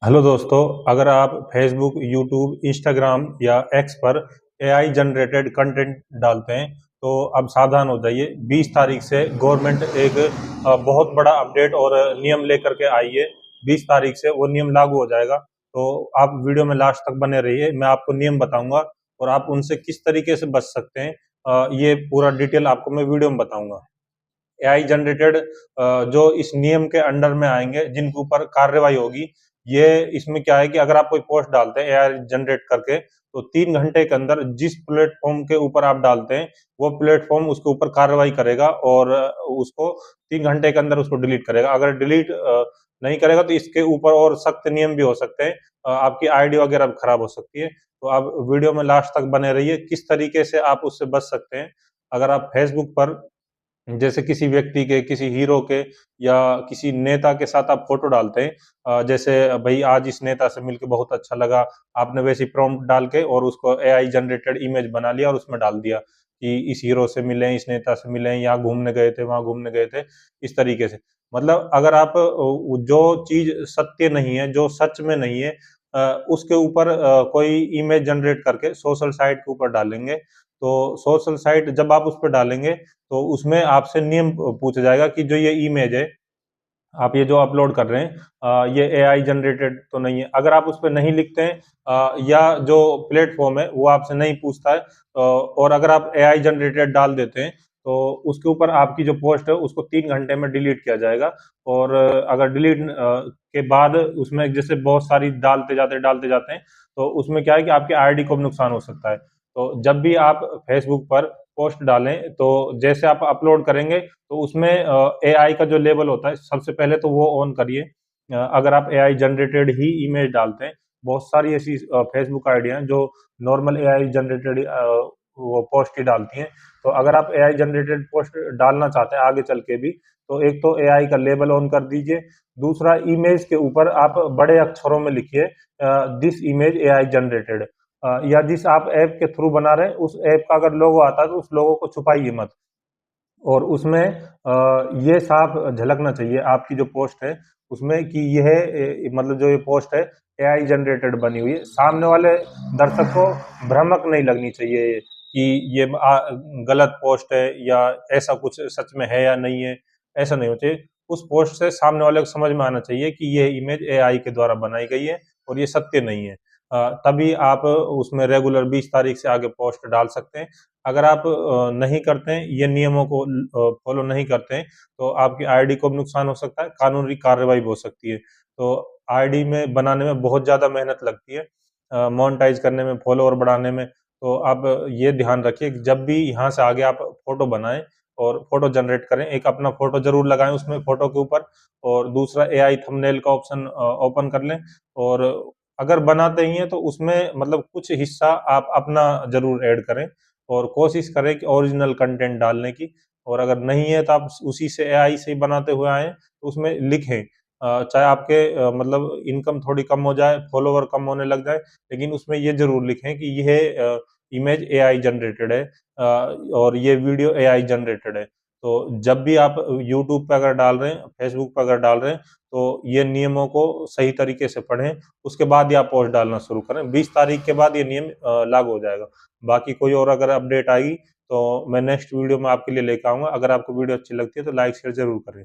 Hello दोस्तों, अगर आप फेसबुक, यूट्यूब, इंस्टाग्राम या एक्स पर एआई जनरेटेड कंटेंट डालते हैं तो अब सावधान हो जाइए। 20 तारीख से गवर्नमेंट एक बहुत बड़ा अपडेट और नियम लेकर के आई है। 20 तारीख से वो नियम लागू हो जाएगा। तो आप वीडियो में लास्ट तक बने रहिए, मैं आपको नियम बताऊंगा और आप उनसे किस तरीके से बच सकते हैं। ये पूरा डिटेल आपको मैं वीडियो में बताऊंगा। एआई जनरेटेड जो इस नियम के अंडर में आएंगे, जिनके ऊपर कार्रवाई होगी, ये इसमें क्या है कि अगर आप कोई पोस्ट डालते हैं एआई जनरेट करके, तो 3 घंटे के अंदर जिस प्लेटफॉर्म के ऊपर आप डालते हैं वो प्लेटफॉर्म उसके ऊपर कार्रवाई करेगा और उसको 3 घंटे के अंदर उसको डिलीट करेगा। अगर डिलीट नहीं करेगा तो इसके ऊपर और सख्त नियम भी हो सकते हैं। आपकी आईडी वगैरह भी खराब हो सकती है। तो आप वीडियो में लास्ट तक बने रहिए, किस तरीके से आप उससे बच सकते हैं। अगर आप फेसबुक पर जैसे किसी व्यक्ति के, किसी हीरो के या किसी नेता के साथ आप फोटो डालते हैं, जैसे भाई आज इस नेता से मिलके बहुत अच्छा लगा, आपने वैसी प्रॉम्प्ट डाल के और उसको एआई जनरेटेड इमेज बना लिया और उसमें डाल दिया कि इस हीरो से मिले, इस नेता से मिले, यहाँ घूमने गए थे, वहां घूमने गए थे, इस तरीके से। मतलब अगर आप जो चीज सत्य नहीं है, जो सच में नहीं है, उसके ऊपर कोई इमेज जनरेट करके सोशल साइट के ऊपर डालेंगे, तो सोशल साइट जब आप उस पर डालेंगे तो उसमें आपसे नियम पूछा जाएगा कि जो ये इमेज है, आप ये जो अपलोड कर रहे हैं, ये एआई जनरेटेड तो नहीं है। अगर आप उस पर नहीं लिखते हैं, या जो प्लेटफॉर्म है वो आपसे नहीं पूछता है, और अगर आप एआई जनरेटेड डाल देते हैं तो उसके ऊपर आपकी जो पोस्ट है उसको 3 घंटे में डिलीट किया जाएगा। और अगर डिलीट के बाद उसमें जैसे बहुत सारी डालते जाते हैं, तो उसमें क्या है कि आपके आईडी को भी नुकसान हो सकता है। तो जब भी आप फेसबुक पर पोस्ट डालें, तो जैसे आप अपलोड करेंगे तो उसमें एआई का जो लेबल होता है सबसे पहले तो वो ऑन करिए। अगर आप एआई जनरेटेड ही इमेज डालते हैं, बहुत सारी ऐसी फेसबुक आईडियां हैं जो नॉर्मल एआई जनरेटेड वो पोस्ट ही डालती हैं। तो अगर आप एआई जनरेटेड पोस्ट डालना चाहते हैं आगे चल के भी, तो एक तो एआई का लेबल ऑन कर दीजिए। दूसरा, इमेज के ऊपर आप बड़े अक्षरों में लिखिए दिस इमेज एआई जनरेटेड। या जिस आप ऐप के थ्रू बना रहे हैं उस ऐप का अगर लोगो आता है तो उस लोगो को छुपाइए मत। और उसमें ये साफ झलकना चाहिए आपकी जो पोस्ट है उसमें कि यह मतलब जो ये पोस्ट है एआई जनरेटेड बनी हुई है। सामने वाले दर्शक को भ्रमक नहीं लगनी चाहिए कि ये गलत पोस्ट है या ऐसा कुछ सच में है या नहीं है। ऐसा नहीं होना चाहिए। उस पोस्ट से सामने वाले को समझ में आना चाहिए कि ये इमेज एआई के द्वारा बनाई गई है और ये सत्य नहीं है। तभी आप उसमें रेगुलर 20 तारीख से आगे पोस्ट डाल सकते हैं। अगर आप नहीं करते हैं, ये नियमों को फॉलो नहीं करते हैं, तो आपकी आईडी को भी नुकसान हो सकता है, कानूनी कार्रवाई भी हो सकती है। तो आईडी में बनाने में बहुत ज़्यादा मेहनत लगती है, मोनेटाइज करने में, फॉलोअर बढ़ाने में। तो आप ये ध्यान रखिए कि जब भी यहाँ से आगे आप फोटो बनाएं और फोटो जनरेट करें, एक अपना फोटो जरूर लगाएं उसमें फोटो के ऊपर। और दूसरा, एआई थंबनेल का ऑप्शन ओपन कर लें। और अगर बनाते ही हैं तो उसमें मतलब कुछ हिस्सा आप अपना जरूर ऐड करें और कोशिश करें कि ओरिजिनल कंटेंट डालने की। और अगर नहीं है तो आप उसी से एआई से ही बनाते हुए आए तो उसमें लिखें। चाहे आपके मतलब इनकम थोड़ी कम हो जाए, फॉलोवर कम होने लग जाए, लेकिन उसमें ये जरूर लिखें कि यह इमेज एआई जनरेटेड है, और ये वीडियो एआई जनरेटेड है। तो जब भी आप यूट्यूब पे अगर डाल रहे हैं, फेसबुक पे अगर डाल रहे हैं, तो ये नियमों को सही तरीके से पढ़ें, उसके बाद ही आप पोस्ट डालना शुरू करें। 20 तारीख के बाद ये नियम लागू हो जाएगा। बाकी कोई और अगर अपडेट आएगी तो मैं नेक्स्ट वीडियो में आपके लिए लेकर आऊंगा। अगर आपको वीडियो अच्छी लगती है तो लाइक शेयर जरूर करें।